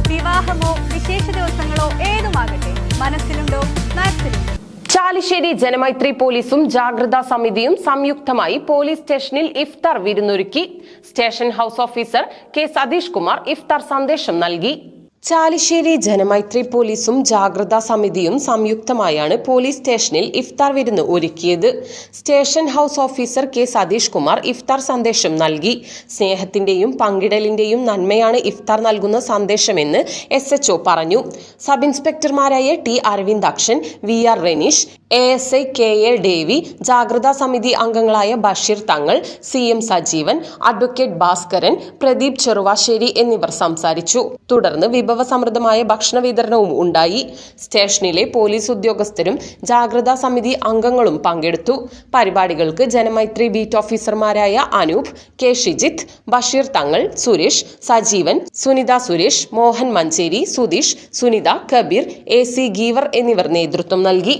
വിവാഹമോ വിശേഷ ദിവസങ്ങളോ ഏതുമാകട്ടെ, മനസ്സിലുണ്ടോ മാക്സിലുണ്ടോ. ചാലിശ്ശേരി ജനമൈത്രി പോലീസും ജാഗ്രതാ സമിതിയും സംയുക്തമായി പോലീസ് സ്റ്റേഷനിൽ ഇഫ്താർ വിരുന്നൊരുക്കി. Station house officer K Satheesh Kumar ഇഫ്താർ സന്ദേശം നൽകി. ചാലിശ്ശേരി ജനമൈത്രി പോലീസും ജാഗ്രതാ സമിതിയും സംയുക്തമായാണ് പോലീസ് സ്റ്റേഷനിൽ ഇഫ്താർ വിരുന്ന് ഒരുക്കിയത്. Station house officer K Satheesh Kumar ഇഫ്താർ സന്ദേശം നൽകി. സ്നേഹത്തിന്റെയും പങ്കിടലിന്റെയും നന്മയാണ് ഇഫ്താർ നൽകുന്ന സന്ദേശമെന്ന് SHO പറഞ്ഞു. സബ് ഇൻസ്പെക്ടർമാരായ T Aravindakshan, VR Renish, ASI KA Davy, ജാഗ്രതാ സമിതി അംഗങ്ങളായ ബഷീർ തങ്ങൾ, CM സജീവൻ, അഡ്വക്കേറ്റ് ഭാസ്കരൻ, പ്രദീപ് ചെറുവാശ്ശേരി എന്നിവർ സംസാരിച്ചു. തുടർന്ന് വിഭവസമൃദ്ധമായ ഭക്ഷണ വിതരണവും ഉണ്ടായി. സ്റ്റേഷനിലെ പോലീസ് ഉദ്യോഗസ്ഥരും ജാഗ്രതാ സമിതി അംഗങ്ങളും പങ്കെടുത്തു. പരിപാടികൾക്ക് ജനമൈത്രി ബീറ്റ് ഓഫീസർമാരായ അനൂപ്, K ഷിജിത്ത്, ബഷീർ തങ്ങൾ, സുരേഷ്, സജീവൻ, സുനിത സുരേഷ്, മോഹൻ മഞ്ചേരി, സുധീഷ്, സുനിത, കബീർ, AC ഗീവർ എന്നിവർ നേതൃത്വം നൽകി.